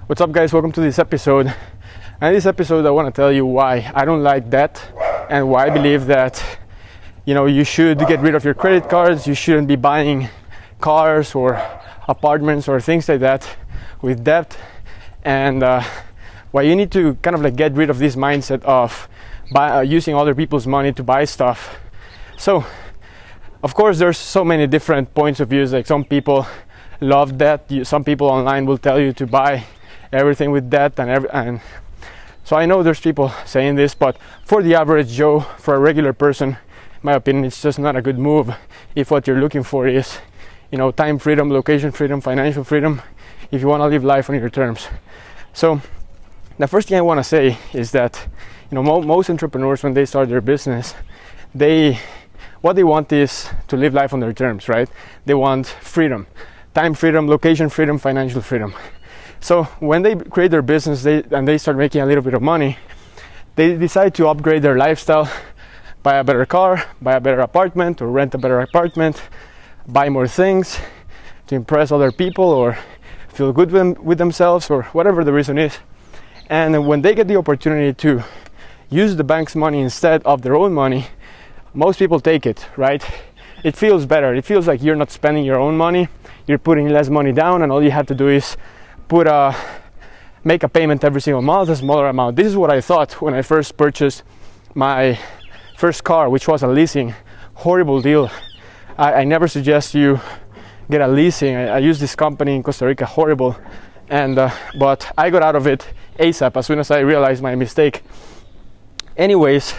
What's up, guys? Welcome to this episode. And in this episode I want to tell you why I don't like debt and why I believe that you should get rid of your credit cards. You shouldn't be buying cars or apartments or things like that with debt, and why you need to kind of like get rid of this mindset of using other people's money to buy stuff. So of course there's so many different points of views. Like some people love debt. Some people online will tell you to buy everything with debt, and so I know there's people saying this, but for the average Joe, for a regular person, in my opinion, it's just not a good move if what you're looking for is time freedom, location freedom, financial freedom, if you want to live life on your terms. So the first thing I want to say is that most entrepreneurs, when they start their business, what they want is to live life on their terms, right? They want freedom, time freedom, location freedom, financial freedom. So when they create their business and they start making a little bit of money, they decide to upgrade their lifestyle, buy a better car, buy a better apartment, or rent a better apartment, buy more things to impress other people or feel good with themselves, or whatever the reason is. And when they get the opportunity to use the bank's money instead of their own money, most people take it, right? It feels better. It feels like you're not spending your own money, you're putting less money down, and all you have to do is make a payment every single month, a smaller amount. This is what I thought when I first purchased my first car, which was a leasing. Horrible deal. I never suggest you get a leasing. I use this company in Costa Rica, horrible, and but I got out of it ASAP as soon as I realized my mistake. Anyways,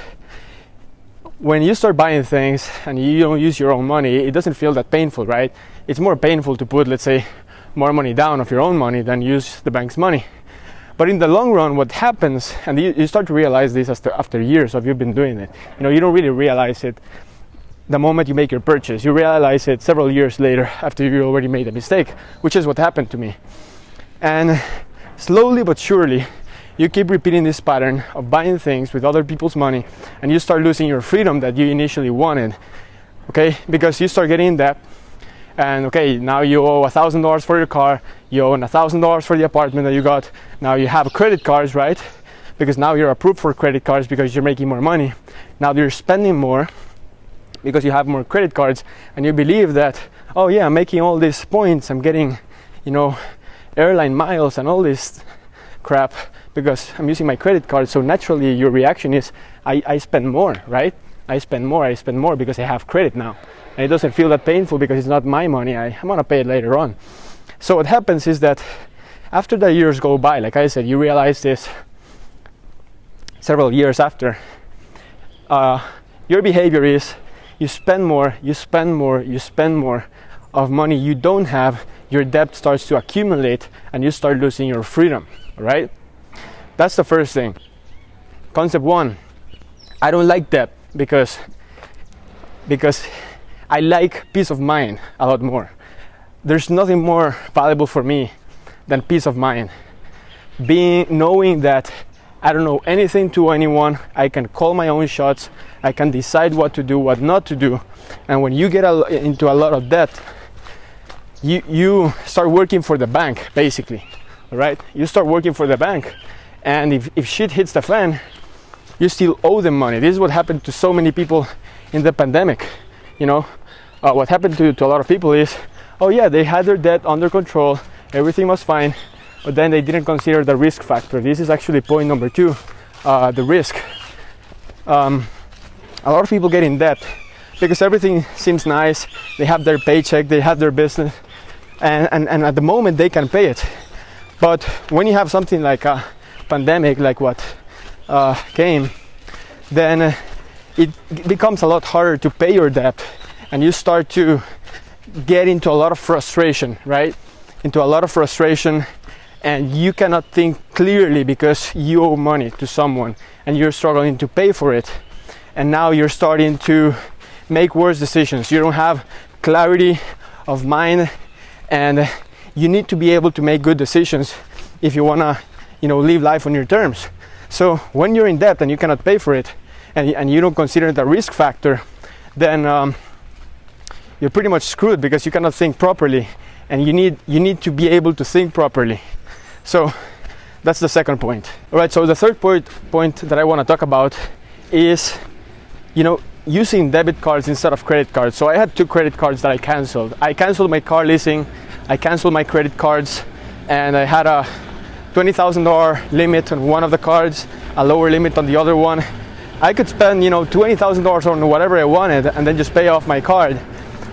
when you start buying things and you don't use your own money, it doesn't feel that painful, right? It's more painful to put, let's say, more money down of your own money than use the bank's money. But in the long run, what happens, and you start to realize this after years of you've been doing it, you don't really realize it the moment you make your purchase. You realize it several years later after you already made a mistake, which is what happened to me. And slowly but surely, you keep repeating this pattern of buying things with other people's money, and you start losing your freedom that you initially wanted, okay? Because you start getting in debt, and okay, now you owe $1,000 for your car, you owe $1,000 for the apartment that you got. Now you have credit cards, right? Because now you're approved for credit cards because you're making more money. Now you're spending more because you have more credit cards, and you believe that, oh yeah, I'm making all these points, I'm getting airline miles and all this crap because I'm using my credit card. So naturally your reaction is I spend more, right? I spend more because I have credit now, and it doesn't feel that painful because it's not my money. I'm gonna pay it later on. So what happens is that after the years go by, like I said, you realize this several years after, your behavior is you spend more of money you don't have. Your debt starts to accumulate and you start losing your freedom, right? That's the first thing. Concept one, I don't like debt because I like peace of mind a lot more. There's nothing more valuable for me than peace of mind. Knowing that I don't know anything to anyone, I can call my own shots, I can decide what to do, what not to do. And when you get into a lot of debt, you start working for the bank, basically, right? You start working for the bank, and if shit hits the fan, you still owe them money. This is what happened to so many people in the pandemic. What happened to a lot of people is, oh yeah, they had their debt under control, everything was fine, but then they didn't consider the risk factor. This is actually point number 2, the risk. A lot of people get in debt because everything seems nice, they have their paycheck, they have their business, and at the moment they can pay it. But when you have something like a pandemic, like what came, then it becomes a lot harder to pay your debt, and you start to get into a lot of frustration, right? Into a lot of frustration, and you cannot think clearly because you owe money to someone and you're struggling to pay for it. And now you're starting to make worse decisions. You don't have clarity of mind, and you need to be able to make good decisions if you want to live life on your terms. So when you're in debt and you cannot pay for it, and you don't consider the risk factor, then you're pretty much screwed because you cannot think properly, and you need to be able to think properly. So that's the second point. All right, so the third point that I want to talk about is, using debit cards instead of credit cards. So I had 2 credit cards that I canceled. I canceled my car leasing, I canceled my credit cards, and I had a $20,000 limit on one of the cards, a lower limit on the other one. I could spend, $20,000 on whatever I wanted and then just pay off my card.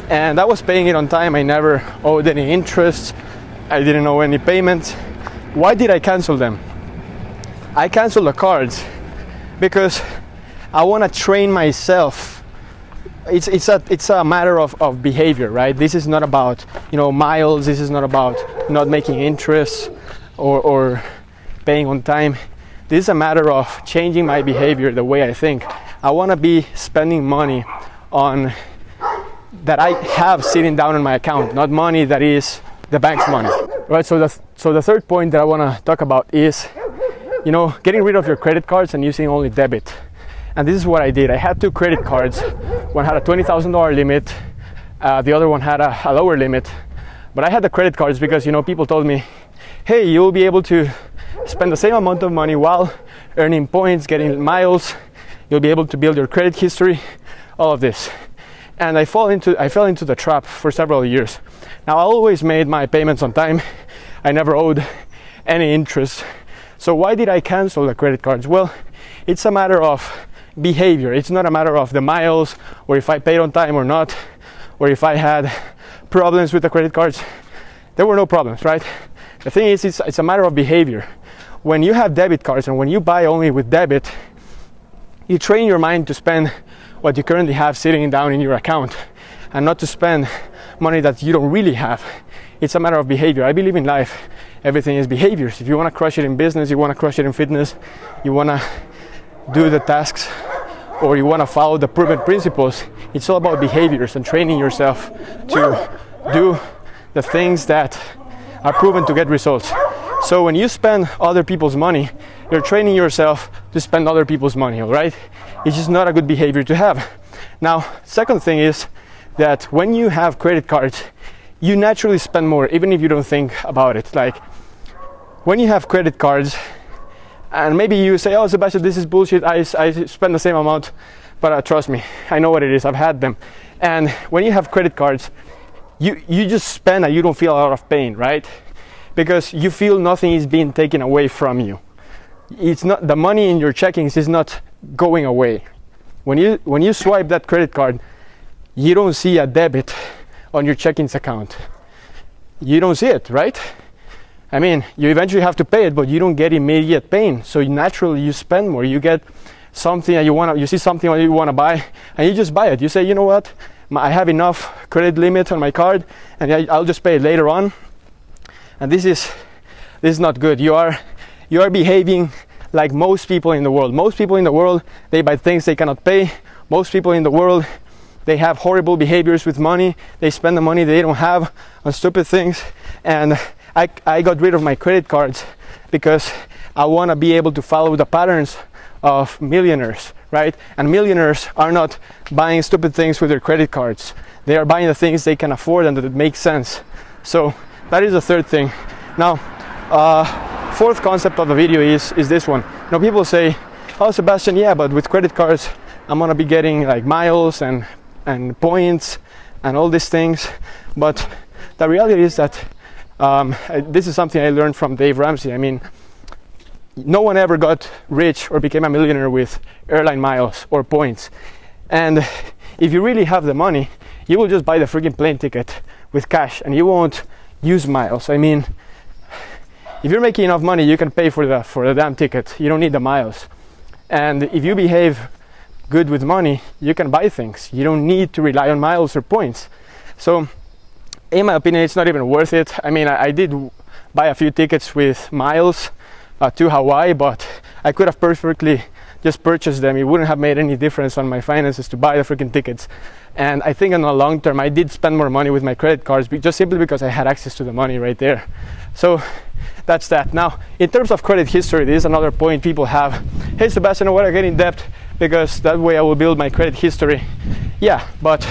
And I was paying it on time. I never owed any interest. I didn't owe any payments. Why did I cancel them? I canceled the cards because I want to train myself. It's a matter of behavior, right? This is not about miles. This is not about not making interest or paying on time. This is a matter of changing my behavior, the way I think. I want to be spending money on that I have sitting down in my account, not money that is the bank's money. Right. So the third point that I want to talk about is, getting rid of your credit cards and using only debit. And this is what I did. I had 2 credit cards. One had a $20,000 limit. The other one had a lower limit. But I had the credit cards because, people told me, hey, you'll be able to spend the same amount of money while earning points, getting miles. You'll be able to build your credit history, all of this. And I fell into the trap for several years. Now, I always made my payments on time. I never owed any interest. So why did I cancel the credit cards? Well, it's a matter of behavior. It's not a matter of the miles, or if I paid on time or not, or if I had problems with the credit cards. There were no problems, right? The thing is, it's a matter of behavior. When you have debit cards and when you buy only with debit, you train your mind to spend what you currently have sitting down in your account and not to spend money that you don't really have. It's a matter of behavior. I believe in life, everything is behaviors. If you want to crush it in business, you want to crush it in fitness, you want to do the tasks, or you want to follow the proven principles, it's all about behaviors and training yourself to do the things that are proven to get results. So when you spend other people's money, you're training yourself to spend other people's money, all right? It's just not a good behavior to have. Now, second thing is that when you have credit cards, you naturally spend more, even if you don't think about it. Like, when you have credit cards, and maybe you say, oh, Sebastian, this is bullshit, I spend the same amount, but trust me, I know what it is, I've had them. And when you have credit cards, you just spend and you don't feel a lot of pain, right? Because you feel nothing is being taken away from you. It's not, the money in your checkings is not going away. When you swipe that credit card, you don't see a debit on your checkings account. You don't see it, right? I mean, you eventually have to pay it, but you don't get immediate pain. So naturally you spend more. You get something that you see something that you want to buy, and you just buy it. You say, you know what? I have enough credit limit on my card, and I'll just pay it later on. And this is not good. You are behaving like most people in the world. Most people in the world, they buy things they cannot pay. Most people in the world, they have horrible behaviors with money. They spend the money they don't have on stupid things. And I got rid of my credit cards because I want to be able to follow the patterns of millionaires, right? And millionaires are not buying stupid things with their credit cards. They are buying the things they can afford and that it makes sense. So that is the third thing. Now, fourth concept of the video is this one. Now, people say, oh, Sebastian, yeah, but with credit cards, I'm gonna be getting like miles and points and all these things. But the reality is that this is something I learned from Dave Ramsey. I mean, no one ever got rich or became a millionaire with airline miles or points. And if you really have the money, you will just buy the freaking plane ticket with cash and you won't use miles. I mean, if you're making enough money, you can pay for the damn ticket. You don't need the miles. And if you behave good with money, you can buy things. You don't need to rely on miles or points. So in my opinion, it's not even worth it. I mean, I did buy a few tickets with miles to Hawaii, but I could have perfectly just purchased them. It wouldn't have made any difference on my finances to buy the freaking tickets. And I think in the long term, I did spend more money with my credit cards just simply because I had access to the money right there. So that's that. Now, in terms of credit history, this is another point people have. Hey, Sebastian, I want to get in debt because that way I will build my credit history. Yeah, but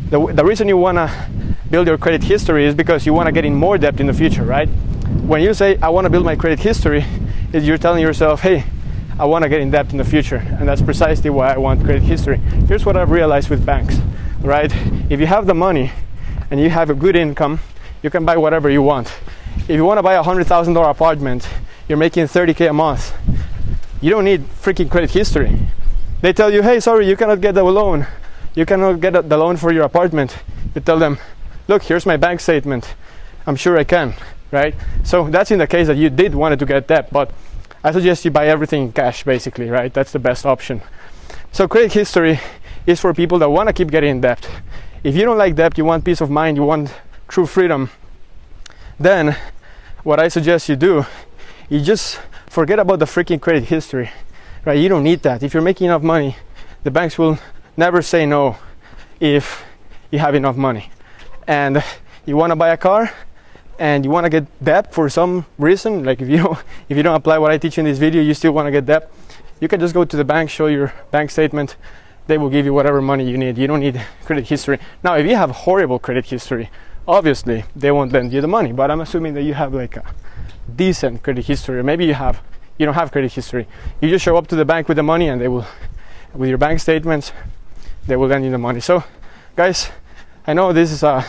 the reason you want to build your credit history is because you want to get in more debt in the future, right? When you say, I want to build my credit history, is you're telling yourself, hey, I want to get in debt in the future, and that's precisely why I want credit history. Here's what I've realized with banks, right? If you have the money and you have a good income, you can buy whatever you want. If you want to buy a $100,000 apartment, you're making $30K a month, you don't need freaking credit history. They tell you, hey, sorry, you cannot get the loan. You cannot get the loan for your apartment. You tell them, look, here's my bank statement. I'm sure I can, right? So that's in the case that you did want to get debt, but I suggest you buy everything in cash, basically, right? That's the best option. So credit history is for people that want to keep getting in debt. If you don't like debt, you want peace of mind, you want true freedom, then what I suggest you do, you just forget about the freaking credit history, right? You don't need that. If you're making enough money, the banks will never say no if you have enough money. And you want to buy a car and you want to get debt for some reason, like if you don't apply what I teach in this video, you still want to get debt, you can just go to the bank, show your bank statement, they will give you whatever money you need. You don't need credit history. Now, if you have horrible credit history, obviously they won't lend you the money, but I'm assuming that you have like a decent credit history, or maybe you don't have credit history. You just show up to the bank with the money and they will, with your bank statements, they will lend you the money. So guys, I know this is a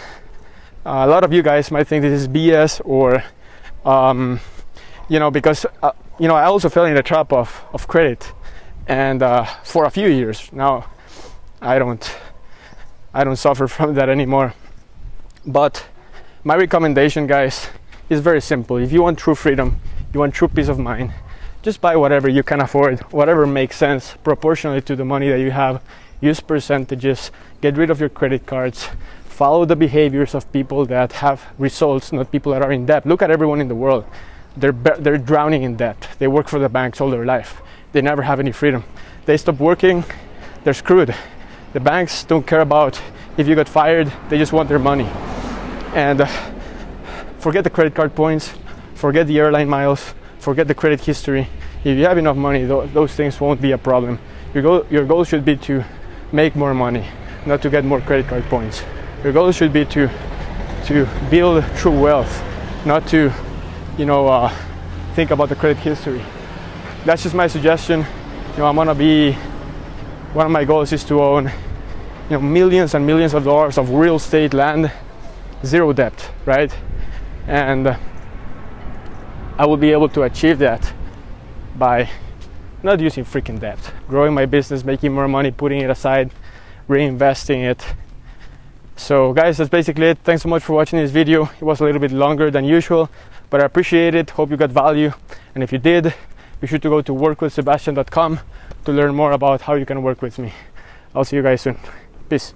lot of you guys might think this is BS, or because I also fell in the trap of credit, and for a few years now I don't suffer from that anymore. But my recommendation, guys, is very simple. If you want true freedom, you want true peace of mind, just buy whatever you can afford, whatever makes sense proportionally to the money that you have. Use percentages, get rid of your credit cards, follow the behaviors of people that have results, not people that are in debt. Look at everyone in the world. They're drowning in debt. They work for the banks all their life. They never have any freedom. They stop working, they're screwed. The banks don't care about if you got fired, they just want their money. And forget the credit card points, forget the airline miles, forget the credit history. If you have enough money, those things won't be a problem. Your goal should be to make more money, not to get more credit card points. Your goal should be to build true wealth, not to think about the credit history. That's just my suggestion. I'm gonna be, one of my goals is to own millions and millions of dollars of real estate, land, zero debt, right? And I will be able to achieve that by not using freaking debt, growing my business, making more money, putting it aside, reinvesting it. So guys, that's basically it. Thanks so much for watching this video. It was a little bit longer than usual, but I appreciate it. Hope you got value. And if you did, be sure to go to workwithsebastian.com to learn more about how you can work with me. I'll see you guys soon. Peace.